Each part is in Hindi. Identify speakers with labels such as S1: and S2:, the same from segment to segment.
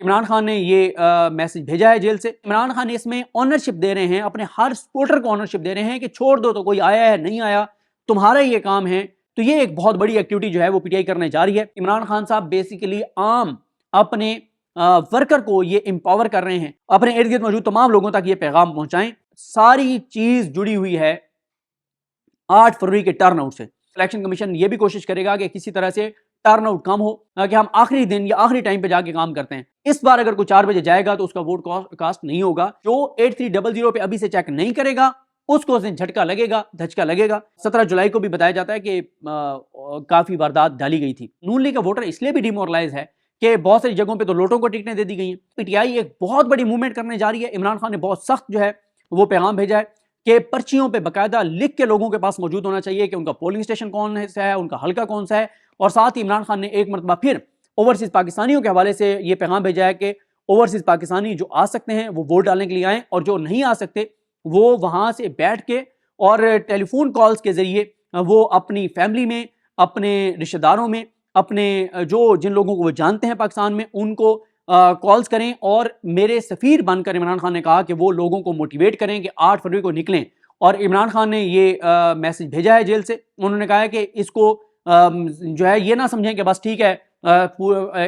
S1: इमरान खान ने ये मैसेज भेजा है जेल से। इमरान खान इसमें ऑनरशिप दे रहे हैं, अपने हर सपोर्टर को ऑनरशिप दे रहे हैं कि छोड़ दो, तो कोई आया है नहीं आया तुम्हारा ये काम है। तो ये एक बहुत बड़ी एक्टिविटी जो है वो पीटीआई करने जा रही है। इमरान खान साहब बेसिकली आम अपने वर्कर को ये एम्पावर कर रहे हैं, अपने इर्द गिर्द मौजूद तमाम लोगों तक ये पैगाम पहुंचाएं। सारी चीज जुड़ी हुई है 8 फरवरी के टर्नआउट से। इलेक्शन कमीशन ये भी कोशिश करेगा कि किसी तरह से टर्नआउट कम हो, कि हम आखिरी दिन या आखिरी टाइम पे जाके काम करते हैं। इस बार अगर कोई 4 बजे जाएगा तो उसका वोट कास्ट नहीं होगा। जो 8300 पे अभी से चेक नहीं करेगा उसको उस दिन झटका लगेगा, धचका लगेगा। 17 जुलाई को भी बताया जाता है कि काफी वारदात डाली गई थी। नून लीग का वोटर इसलिए भी डिमोरलाइज है कि बहुत सारी जगहों पे तो लोटों को टिकटें दे दी गई हैं। पीटीआई एक बहुत बड़ी मूवमेंट करने जा रही है। इमरान खान ने बहुत सख्त जो है वो पैगाम भेजा है कि पर्चियों पे बाकायदा लिख के लोगों के पास मौजूद होना चाहिए कि उनका पोलिंग स्टेशन कौन सा है, उनका हल्का कौन सा है। और साथ ही इमरान खान ने एक मरतबा फिर ओवरसीज पाकिस्तानियों के हवाले से ये पैगाम भेजा है कि ओवरसीज पाकिस्तानी जो आ सकते हैं वो वोट डालने के लिए आएँ, और जो नहीं आ सकते वो वहां से बैठ के और टेलीफोन कॉल्स के जरिए वो अपनी फैमिली में, अपने रिश्तेदारों में, अपने जो जिन लोगों को वो जानते हैं पाकिस्तान में, उनको कॉल्स करें। और मेरे सफ़ीर बनकर इमरान खान ने कहा कि वो लोगों को मोटिवेट करें कि 8 फरवरी को निकलें। और इमरान खान ने ये मैसेज भेजा है जेल से। उन्होंने कहा है कि इसको जो है ये ना समझें कि बस ठीक है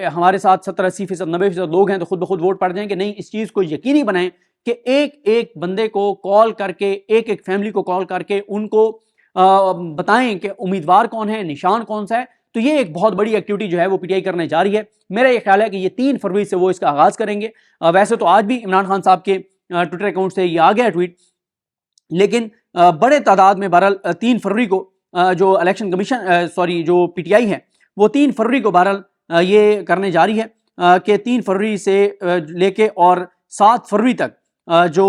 S1: हमारे साथ 70-80%, 90% लोग हैं तो खुद ब खुद वोट पड़ जाएंगे। नहीं, इस चीज़ को यकीनी बनाएं कि एक एक बंदे को कॉल करके, एक एक फैमिली को कॉल करके उनको बताएं कि उम्मीदवार कौन है, निशान कौन सा है। तो ये एक बहुत बड़ी एक्टिविटी जो है वो पीटीआई करने जा रही है। मेरा ये ख्याल है कि ये 3 फरवरी से वो इसका आगाज करेंगे। वैसे तो आज भी इमरान खान साहब के ट्विटर अकाउंट से ये आ गया ट्वीट, लेकिन बड़े तादाद में बहरहाल 3 फरवरी को जो इलेक्शन कमीशन जो पीटीआई है वो 3 फरवरी को बहरहाल ये करने जा रही है कि 3 फरवरी से लेके और 7 फरवरी तक जो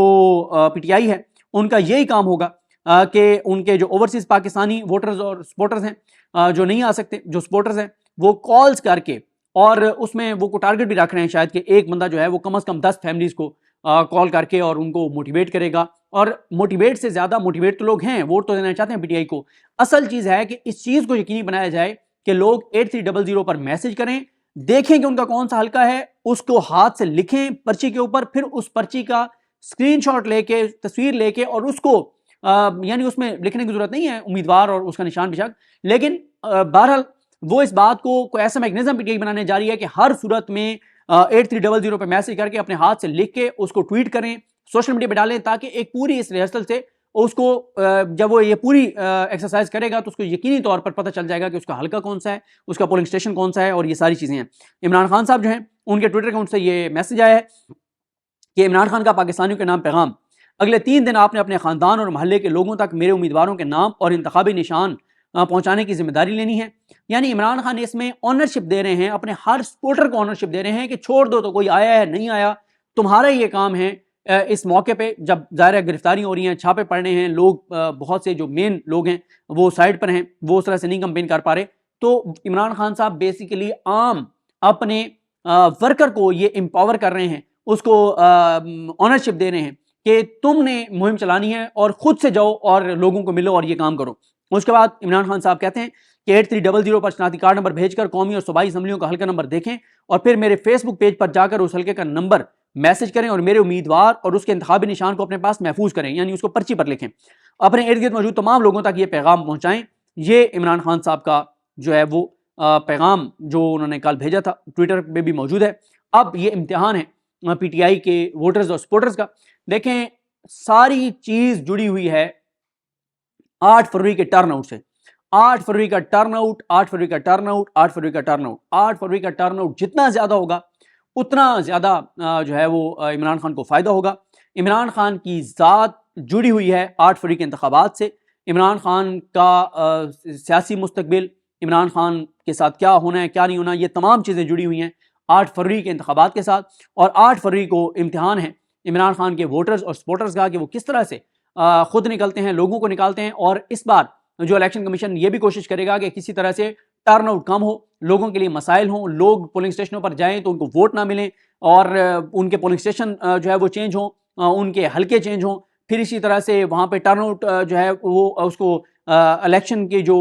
S1: पीटीआई है उनका यही काम होगा कि उनके जो ओवरसीज पाकिस्तानी वोटर्स और सपोर्टर्स हैं जो नहीं आ सकते, जो सपोर्टर्स हैं वो कॉल्स करके, और उसमें वो को टारगेट भी रख रहे हैं शायद कि एक बंदा जो है वो कम से कम 10 फैमिलीज को कॉल करके और उनको मोटिवेट करेगा। और मोटिवेट से ज्यादा, मोटिवेट तो लोग हैं, वोट तो देना चाहते हैं पीटीआई को। असल चीज है कि इस चीज को यकीनी बनाया जाए कि लोग 8300 पर मैसेज करें, देखें कि उनका कौन सा हल्का है, उसको हाथ से लिखें पर्ची के ऊपर, फिर उस पर्ची का स्क्रीनशॉट लेके, तस्वीर लेके, और उसको यानी उसमें लिखने की जरूरत नहीं है उम्मीदवार और उसका निशान बेशक, लेकिन बहरहाल वो इस बात को कोई ऐसा मैकेनिज्म पीटीआई बनाने जा रही है कि हर सूरत में 8300 पर मैसेज करके अपने हाथ से लिख के उसको ट्वीट करें, सोशल मीडिया पे डालें, ताकि एक पूरी इस रिहर्सल से उसको जब वो ये पूरी एक्सरसाइज करेगा तो उसको यकीनी तौर पर पता चल जाएगा कि उसका हल्का कौन सा है, उसका पोलिंग स्टेशन कौन सा है, और ये सारी चीजें हैं। इमरान खान साहब जो हैं उनके ट्विटर अकाउंट से ये मैसेज आया है कि इमरान खान का पाकिस्तानियों के नाम पैगाम, अगले 3 दिन आपने अपने खानदान और महल्ले के लोगों तक मेरे उम्मीदवारों के नाम और इंतखाबी निशान पहुंचाने की जिम्मेदारी लेनी है। यानी इमरान खान इसमें ऑनरशिप दे रहे हैं, अपने हर सपोर्टर को ऑनरशिप दे रहे हैं कि छोड़ दो, तो कोई आया है नहीं आया तुम्हारा ये काम है। इस मौके पे जब ज़ाहिर गिरफ्तारियां हो रही हैं, छापे पड़ने हैं, लोग बहुत से जो मेन लोग हैं वो साइड पर हैं, वो उस तरह से नहीं कंपेन कर पा रहे, तो इमरान खान साहब बेसिकली आम अपने वर्कर को ये एम्पावर कर रहे हैं, उसको ऑनरशिप दे रहे हैं कि तुमने मुहिम चलानी है और खुद से जाओ और लोगों को मिलो और ये काम करो। उसके बाद इमरान खान साहब कहते हैं कि 8300 पर शनाख्ती कार्ड नंबर भेजकर कौमी और सूबाई असम्बलियों का हल्का नंबर देखें, और फिर मेरे फेसबुक पेज पर जाकर उस हल्के का नंबर मैसेज करें और मेरे उम्मीदवार और उसके इंतखाबी निशान को अपने पास महफूज करें, यानी उसको पर्ची पर लिखें। अपने इर्द गिर्द मौजूद तमाम लोगों तक ये पैगाम पहुंचाएं। ये इमरान खान साहब का जो है वो पैगाम जो उन्होंने कल भेजा था ट्विटर पे भी मौजूद है। अब ये इम्तिहान है पीटीआई के वोटर्स और सपोर्टर्स का। देखें, सारी चीज जुड़ी हुई है 8 फरवरी के टर्नआउट से। 8 फरवरी का टर्नआउट, 8 फरवरी का टर्नआउट, 8 फरवरी का टर्नआउट, 8 फरवरी का टर्नआउट जितना ज्यादा होगा उतना ज्यादा जो है वो इमरान खान को फायदा होगा। इमरान खान की जात जुड़ी हुई है 8 फरवरी के इंतखाबात से। इमरान खान का सियासी मुस्तकबिल, इमरान खान के साथ क्या होना है क्या नहीं होना, ये तमाम चीज़ें जुड़ी हुई हैं 8 फरवरी के इंतखाबात के साथ। और 8 फरवरी को इम्तिहान है इमरान खान के वोटर्स और सपोर्टर्स का कि वो किस तरह से खुद निकलते हैं, लोगों को निकालते हैं। और इस बार जो इलेक्शन कमीशन ये भी कोशिश करेगा कि किसी तरह से टर्नआउट कम हो, लोगों के लिए मसाइल हों, लोग पोलिंग स्टेशनों पर जाएं तो उनको वोट ना मिलें, और उनके पोलिंग स्टेशन जो है वो चेंज हों, उनके हल्के चेंज हों। फिर इसी तरह से वहाँ पे टर्नआउट जो है वो उसको इलेक्शन के जो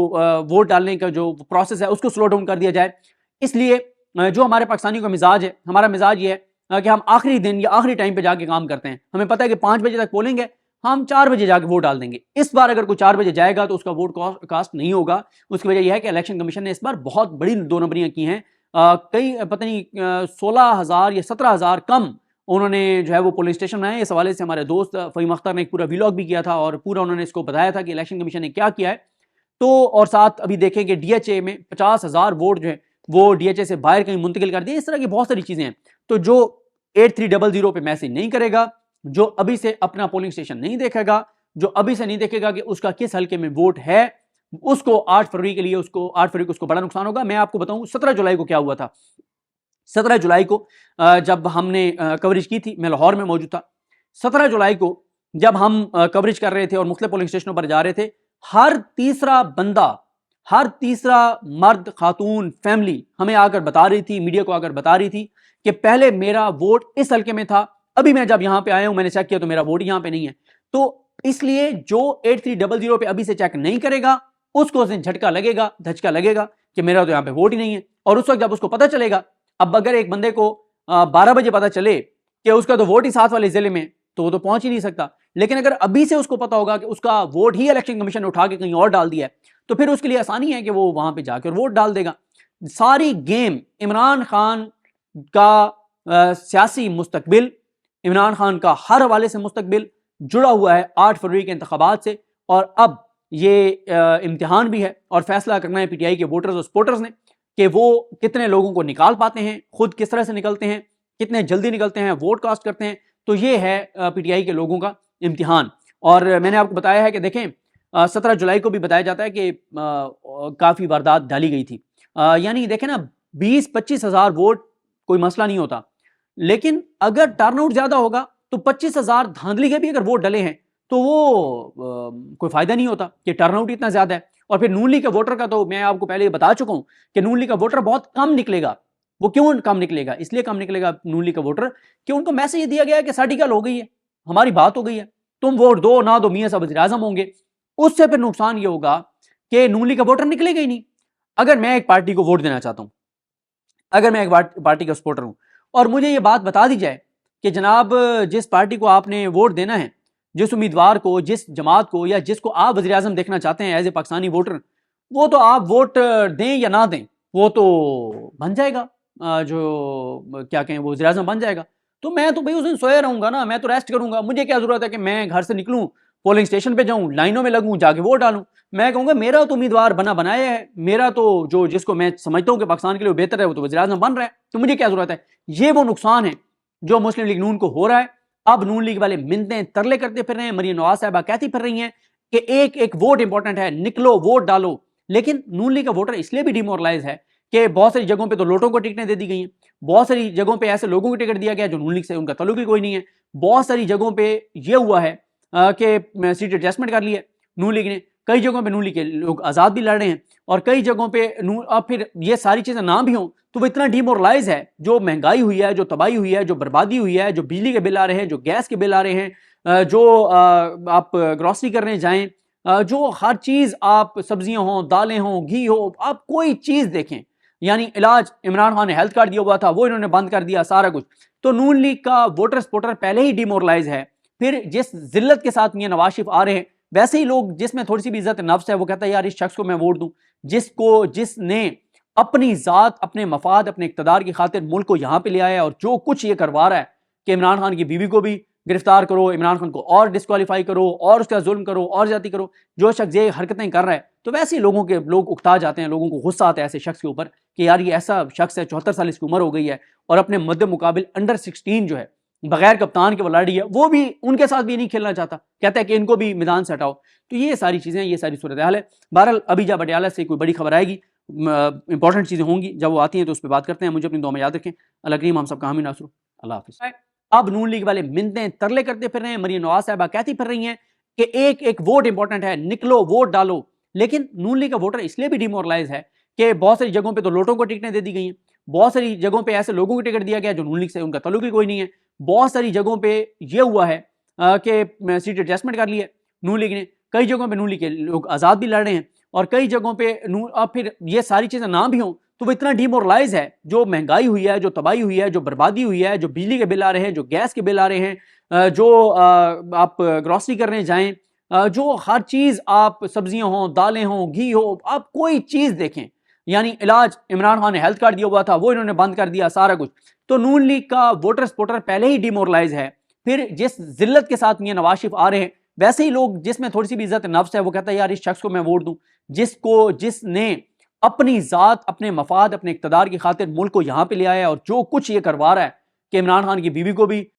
S1: वोट डालने का जो प्रोसेस है उसको स्लो डाउन कर दिया जाए। इसलिए जो हमारे पाकिस्तानियों का मिजाज है, हमारा मिजाज ये है कि हम आखिरी दिन या आखिरी टाइम पे जाके काम करते हैं। हमें पता है कि 5 बजे तक पोलिंग है, हम 4 बजे जाके वोट डाल देंगे। इस बार अगर कोई 4 बजे जाएगा तो उसका वोट कास्ट नहीं होगा। उसकी वजह यह है कि इलेक्शन कमीशन ने इस बार बहुत बड़ी 2 नंबरियां की हैं। कई पता नहीं 16,000 या 17,000 कम उन्होंने जो है वो पोलिंग स्टेशन बनाए। इस हवाले से हमारे दोस्त फ़हीम अख्तर ने एक पूरा व्लॉग भी किया था और पूरा उन्होंने इसको बताया था कि इलेक्शन कमीशन ने क्या किया है। तो और साथ अभी देखें कि DHA में 50,000 वोट जो है वो DHA से बाहर कहीं मुंतकिल कर दिए। इस तरह की बहुत सारी चीज़ें हैं। तो जो 8300 पे मैसेज नहीं करेगा, जो अभी से अपना पोलिंग स्टेशन नहीं देखेगा, जो अभी से नहीं देखेगा कि उसका किस हल्के में वोट है, उसको 8 फरवरी के लिए उसको 8 फरवरी को उसको बड़ा नुकसान होगा। मैं आपको बताऊं 17 जुलाई को क्या हुआ था। 17 जुलाई को जब हमने कवरेज की थी, मैं लाहौर में मौजूद था। 17 जुलाई को जब हम कवरेज कर रहे थे और मुख्तलिफ पोलिंग स्टेशनों पर जा रहे थे, हर तीसरा बंदा, हर तीसरा मर्द, खातून, फैमिली हमें आकर बता रही थी, मीडिया को आकर बता रही थी कि पहले मेरा वोट इस हल्के में था, अभी मैं जब यहां पे आया हूं मैंने चेक किया तो मेरा वोट यहां पे नहीं है। तो इसलिए जो 8300 पे अभी से चेक नहीं करेगा उसको उस दिन झटका लगेगा, धचका लगेगा कि मेरा तो यहां पे वोट ही नहीं है। और उस वक्त जब उसको पता चलेगा, अब अगर एक बंदे को 12 बजे पता चले कि उसका तो वोट ही साथ वाले जिले में, तो वो तो पहुंच ही नहीं सकता। लेकिन अगर अभी से उसको पता होगा कि उसका वोट ही इलेक्शन कमीशन ने उठा के कहीं और डाल दिया है, तो फिर उसके लिए आसानी है कि वो वहां पे जाकर वोट डाल देगा। सारी गेम इमरान खान का सियासी मुस्तकबिल, इमरान खान का हर हवाले से मुस्तकबिल जुड़ा हुआ है 8 फरवरी के इंतखाबात से। और अब ये इम्तिहान भी है और फैसला करना है PTI के वोटर्स और सपोर्टर्स ने कि वो कितने लोगों को निकाल पाते हैं, खुद किस तरह से निकलते हैं, कितने जल्दी निकलते हैं, वोट कास्ट करते हैं। तो ये है PTI के लोगों का इम्तिहान। और मैंने आपको बताया है कि देखें 17 जुलाई को भी बताया जाता है कि काफ़ी वारदात डाली गई थी। यानी देखें ना, 20-25 हज़ार वोट कोई मसला नहीं होता, लेकिन अगर टर्नआउट ज़्यादा होगा तो 25,000 धांधली के भी अगर वोट डले हैं तो वो कोई फ़ायदा नहीं होता कि टर्नआउट इतना ज़्यादा है। और फिर नून लीग के वोटर का तो मैं आपको पहले बता चुका हूँ कि नून लीग का वोटर बहुत कम निकलेगा। वो क्यों कम निकलेगा? इसलिए कम निकलेगा नून लीग का वोटर कि उनको मैसेज दिया गया है कि साड़ी हो गई है, हमारी बात हो गई है, तुम वोट दो ना दो, मियाँ साहब वज़ीर-ए-आज़म होंगे। उससे फिर नुकसान ये होगा कि नून लीग का वोटर निकलेगा ही नहीं। अगर मैं एक पार्टी को वोट देना चाहता हूँ, अगर मैं एक पार्टी का सपोर्टर हूँ और मुझे ये बात बता दी जाए कि जनाब जिस पार्टी को आपने वोट देना है, जिस उम्मीदवार को, जिस जमात को या जिसको आप वज़ीर-ए-आज़म देखना चाहते हैं एज ए पाकिस्तानी वोटर, वो तो आप वोट दें या ना दें वो तो बन जाएगा, जो क्या कहें वो वज़ीर-ए-आज़म बन जाएगा। तो मैं तो भाई उस दिन सोया रहूँगा ना, मैं तो रेस्ट करूँगा। मुझे क्या ज़रूरत है कि मैं घर से निकलूँ, पोलिंग स्टेशन पे जाऊँ, लाइनों में लगूँ, जाके वोट डालूँ। मैं कहूँगा मेरा तो उम्मीदवार बना बनाया है, मेरा तो जो जिसको मैं समझता हूँ कि पाकिस्तान के लिए बेहतर है वो तो वज़ीर-ए-आज़म बन रहा है, तो मुझे क्या ज़रूरत है। ये वो नुकसान है जो मुस्लिम लीग नून को हो रहा है। अब नून लीग वाले मिन्नतें तरले करते फिर रहे हैं, मरियम नवाज साहिबा कहती फिर रही हैं कि एक एक वोट इंपॉर्टेंट है, निकलो वोट डालो। लेकिन नून लीग का वोटर इसलिए भी डिमोरलाइज है कि बहुत सारी जगहों पे तो लोटों को टिकटें दे दी गई हैं, बहुत सारी जगहों पे ऐसे लोगों को टिकट दिया गया जो नून लीग से उनका तल्लुक ही कोई नहीं है। बहुत सारी जगहों पे ये हुआ है कि सीट एडजस्टमेंट कर ली है नून लीग ने, कई जगहों पे नून लीग के लोग आज़ाद भी लड़ रहे हैं और कई जगहों पे अब फिर ये सारी चीज़ें ना भी हों तो वो इतना डिमोरलाइज है। जो महंगाई हुई है, जो तबाही हुई है, जो बर्बादी हुई है, जो बिजली के बिल आ रहे हैं, जो गैस के बिल आ रहे हैं, जो आप ग्रॉसरी करने जाएं, जो हर चीज़ आप सब्जियां हों, दालें हों, घी हो, आप कोई चीज़ देखें, यानी इलाज इमरान खान ने हेल्थ कार्ड दिया हुआ था वो इन्होंने बंद कर दिया, सारा कुछ। तो नून लीग का वोटर सपोर्टर पहले ही डिमोरलाइज है। फिर जिस जिल्लत के साथ मियां नवाज शरीफ आ रहे हैं, वैसे ही लोग जिसमें थोड़ी सी भी इज्जत नफ्स है वो कहता है यार इस शख्स को मैं वोट दूं जिसने अपनी ज़ात, अपने मफाद, अपने इक़्तिदार की खातिर मुल्क को यहाँ पे ले आया है। और जो कुछ ये करवा रहा है कि इमरान खान की बीवी को भी गिरफ्तार करो, इमरान खान को और डिस्क्वालीफाई करो और उसका जुल्म करो और ज्यादती करो, जो शख्स ये हरकतें कर रहा है तो वैसे ही लोग उकता जाते हैं, लोगों को गुस्सा आता है ऐसे शख्स के ऊपर कि यार ये ऐसा शख्स है, 74 साल इसकी उम्र हो गई है और अपने मद्दे मुकाबिल अंडर 16 जो है बगैर कप्तान के वो लड़ी है, वो भी उनके साथ भी नहीं खेलना चाहता, कहता है कि इनको भी मैदान से हटाओ। तो ये सारी चीज़ें, ये सारी सूरत हाल है। बहरहाल अभी जब पटियाला से कोई बड़ी खबर आएगी, इंपॉर्टेंट चीज़ें होंगी, जब वो आती हैं तो उस पर बात करते हैं। मुझे अपनी दुआ में याद रखें। अल्लाह करीम हम सब का हामी नासुर। अल्लाह हाफिज़। अब नून लीग वाले मिन्नतें तरले करते फिर रहे हैं, मरियम नवाज साहिबा कहती फिर रही हैं कि एक एक वोट इंपॉर्टेंट है, निकलो वोट डालो। लेकिन नून लीग का वोटर इसलिए भी डिमोरलाइज है कि बहुत सारी जगहों पे तो लोटों को टिकटें दे दी गई हैं, बहुत सारी जगहों पे ऐसे लोगों को टिकट दिया गया जो नून लीग से उनका तल्लुक ही कोई नहीं है। बहुत सारी जगहों पे ये हुआ है कि सीट एडजस्टमेंट कर ली है नून लीग ने, कई जगहों पे नून लीग के लोग आज़ाद भी लड़ रहे हैं और कई जगहों पे अब फिर ये सारी चीज़ें ना भी हों तो वो इतना डिमोरलाइज है, जो महंगाई हुई है, जो तबाही हुई है, जो बर्बादी हुई है, जो बिजली के बिल आ रहे हैं, जो गैस के बिल आ रहे हैं, जो आप ग्रॉसरी करने जाएं, जो हर चीज, आप सब्जियां हों, दालें हों, घी हो, आप कोई चीज देखें, यानी इलाज, इमरान खान ने हेल्थ कार्ड दिया हुआ था वो इन्होंने बंद कर दिया, सारा कुछ। तो नून लीग का वोटर सपोर्टर पहले ही डिमोरलाइज है, फिर जिस जिल्लत के साथ ये नवाज शरीफ आ रहे हैं, वैसे ही लोग जिसमें थोड़ी सी भी इज्जत नफ्स है वो कहता है यार इस शख्स को मैं वोट दूं, जिसने अपनी जात, अपने मफाद, अपने इक्तदार की खातिर मुल्क को यहां पे ले आया, और जो कुछ ये करवा रहा है कि इमरान खान की बीवी को भी